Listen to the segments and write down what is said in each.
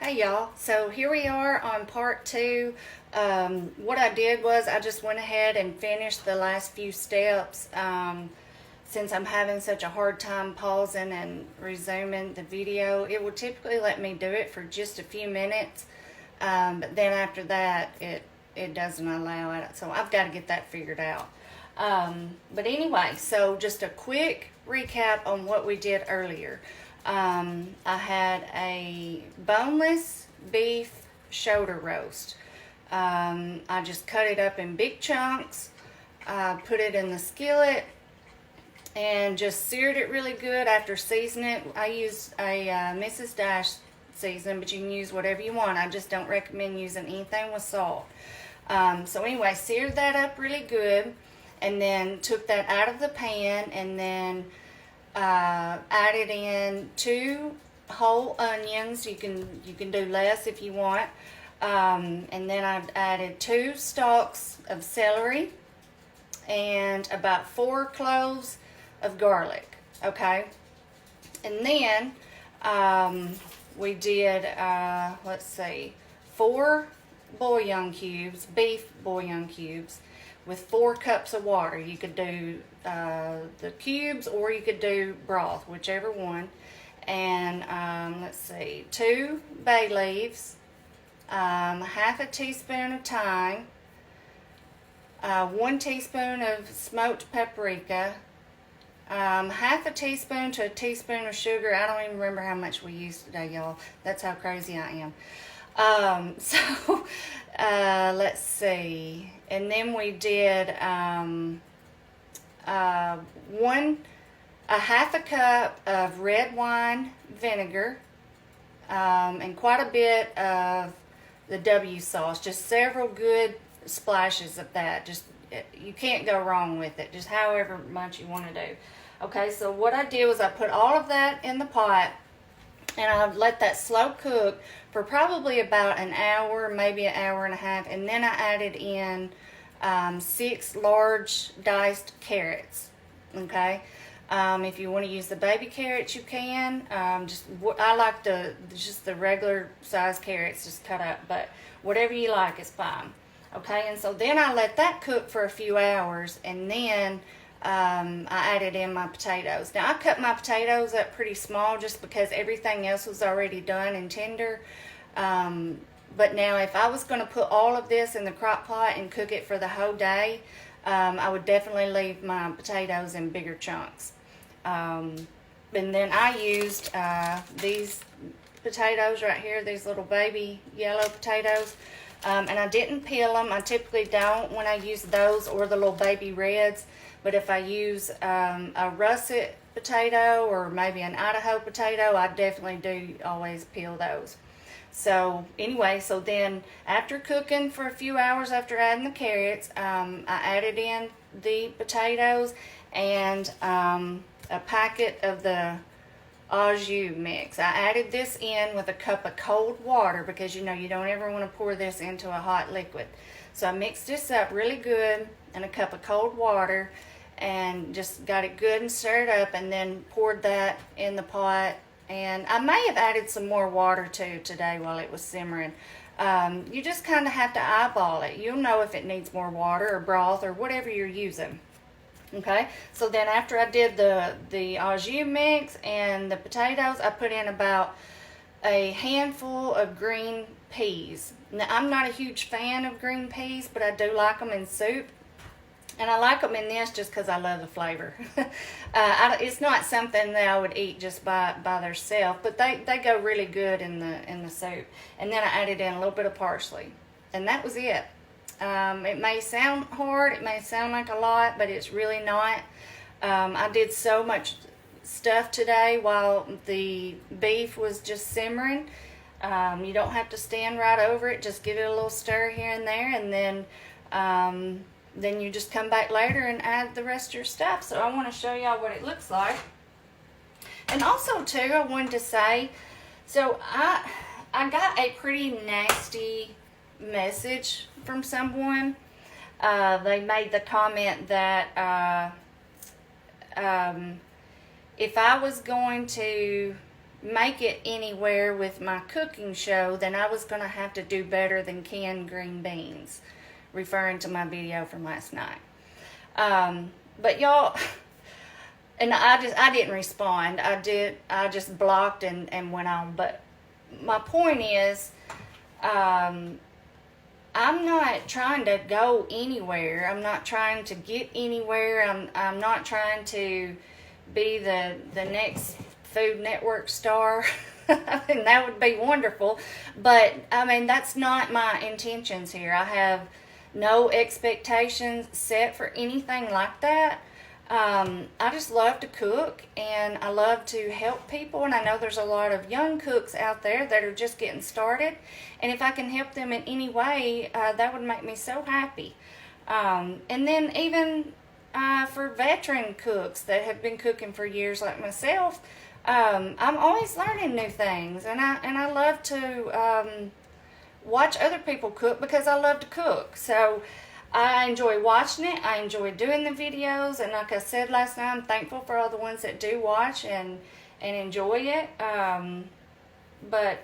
Hey y'all, so here we are on part two. What I did was I just went ahead and finished the last few steps since I'm having such a hard time pausing and resuming the video. It will typically let me do it for just a few minutes, but then after that it doesn't allow it, so I've got to get that figured out. But anyway, so just a quick recap on what we did earlier. I had a boneless beef shoulder roast. I just cut it up in big chunks, put it in the skillet, and just seared it really good after seasoning it. I used a Mrs. Dash seasoning, but you can use whatever you want. I just don't recommend using anything with salt. So anyway, seared that up really good, and then took that out of the pan, and then added in 2 whole onions. You can do less if you want. And then I added 2 stalks of celery and about 4 cloves of garlic. Okay, and then we did let's see, 4 bouillon cubes, beef bouillon cubes, with 4 cups of water. You could do the cubes or you could do broth, whichever one. And let's see, 2 bay leaves, half a teaspoon of thyme, 1 teaspoon of smoked paprika, half a teaspoon to a teaspoon of sugar. I don't even remember how much we used today, y'all. That's how crazy I am. So let's see, and then we did a half a cup of red wine vinegar, and quite a bit of the W sauce, just several good splashes of that. Just, you can't go wrong with it, just however much you want to do. Okay, so what I did was I put all of that in the pot, and I let that slow cook for probably about an hour, maybe an hour and a half, and then I added in 6 large diced carrots. Okay, if you want to use the baby carrots, you can. I like just the regular size carrots, just cut up, but whatever you like is fine. Okay, and so then I let that cook for a few hours, and then I added in my potatoes. Now I cut my potatoes up pretty small just because everything else was already done and tender. But now if I was going to put all of this in the crock pot and cook it for the whole day, I would definitely leave my potatoes in bigger chunks. And then I used these potatoes right here, these little baby yellow potatoes. And I didn't peel them. I typically don't when I use those or the little baby reds. But if I use a russet potato or maybe an Idaho potato, I definitely do always peel those. So anyway, so then after cooking for a few hours after adding the carrots, I added in the potatoes and a packet of the au jus mix. I added this in with a cup of cold water because you don't ever want to pour this into a hot liquid. So I mixed this up really good in a cup of cold water and just got it good and stirred up, and then poured that in the pot. And I may have added some more water too today while it was simmering. You just kind of have to eyeball it. You'll know if it needs more water or broth or whatever you're using. Okay, so then after I did the au jus mix and the potatoes, I put in about a handful of green peas. Now, I'm not a huge fan of green peas, but I do like them in soup. And I like them in this just because I love the flavor. It's not something that I would eat just by themselves, but they go really good in the soup. And then I added in a little bit of parsley, and that was it. It may sound hard, it may sound like a lot, but it's really not. I did so much stuff today while the beef was just simmering. You don't have to stand right over it, just give it a little stir here and there, and then you just come back later and add the rest of your stuff. So I want to show y'all what it looks like. And also too, I wanted to say, so I got a pretty nasty message from someone. They made the comment that if I was going to make it anywhere with my cooking show, then I was going to have to do better than canned green beans, referring to my video from last night. But y'all, and I didn't respond. I just blocked and went on. But my point is, I'm not trying to go anywhere. I'm not trying to get anywhere. I'm not trying to be the next Food Network star. I mean, that would be wonderful. But, I mean, that's not my intentions here. I have no expectations set for anything like that. I just love to cook, and I love to help people, and I know there's a lot of young cooks out there that are just getting started, and if I can help them in any way, that would make me so happy. And then even for veteran cooks that have been cooking for years like myself, I'm always learning new things, and I love to watch other people cook because I love to cook. So I enjoy watching it. I enjoy doing the videos, and like I said last night, I'm thankful for all the ones that do watch and enjoy it. But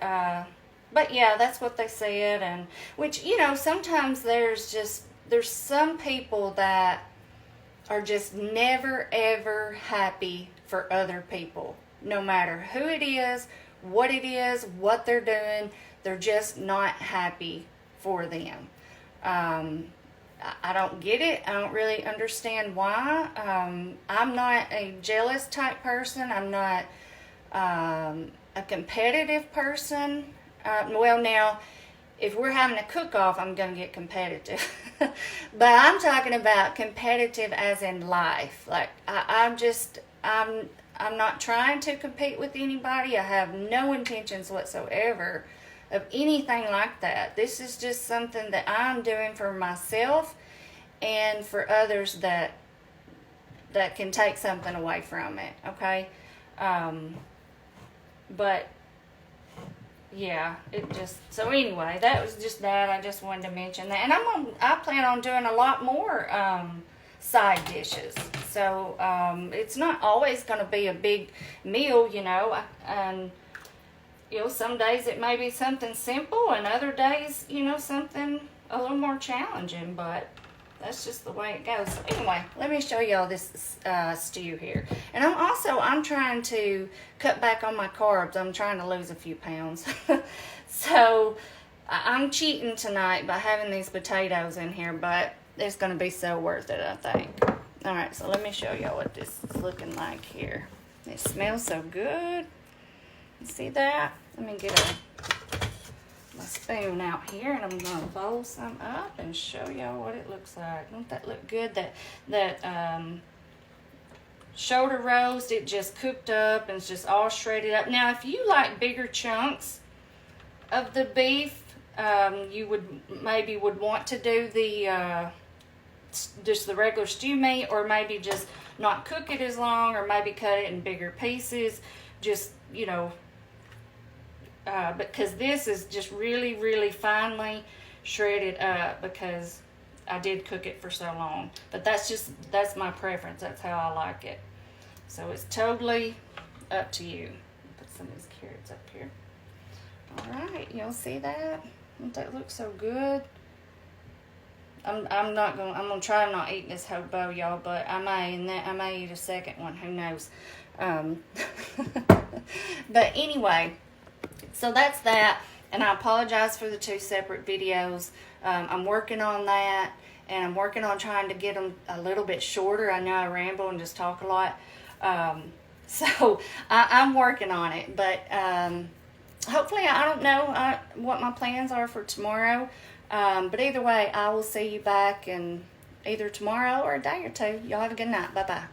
yeah, that's what they said, and which, you know, sometimes there's some people that are just never ever happy for other people, no matter who it is, what they're doing. They're just not happy for them. I don't get it. I don't really understand why. I'm not a jealous type person. I'm not a competitive person. Well, now, if we're having a cook-off, I'm going to get competitive. But I'm talking about competitive as in life. Like, I'm not trying to compete with anybody. I have no intentions whatsoever of anything like that. This is just something that I'm doing for myself and for others that can take something away from it, okay? But yeah, so anyway, that was just that. I just wanted to mention that. And I plan on doing a lot more side dishes. So it's not always going to be a big meal, you know, and you know, some days it may be something simple, and other days, you know, something a little more challenging, but that's just the way it goes. So anyway, let me show y'all this stew here. And I'm trying to cut back on my carbs. I'm trying to lose a few pounds. So I'm cheating tonight by having these potatoes in here, but it's going to be so worth it, I think. All right, so let me show y'all what this is looking like here. It smells so good. You see that? Let me get my spoon out here, and I'm going to bowl some up and show y'all what it looks like. Don't that look good? That shoulder roast, it just cooked up and it's just all shredded up. Now, if you like bigger chunks of the beef, you would want to do the just the regular stew meat, or maybe just not cook it as long, or maybe cut it in bigger pieces. Just, you know, because this is just really, really finely shredded up because I did cook it for so long. But that's my preference. That's how I like it. So it's totally up to you. Put some of these carrots up here. All right, y'all see that? Don't that look so good? I'm gonna try not eating this whole bowl, y'all, but I may eat a second one. Who knows? But anyway. So that's that, and I apologize for the 2 separate videos. I'm working on that, and I'm working on trying to get them a little bit shorter. I know I ramble and just talk a lot, so I'm working on it. But hopefully, I don't know what my plans are for tomorrow, but either way, I will see you back in either tomorrow or a day or two. Y'all have a good night. Bye-bye.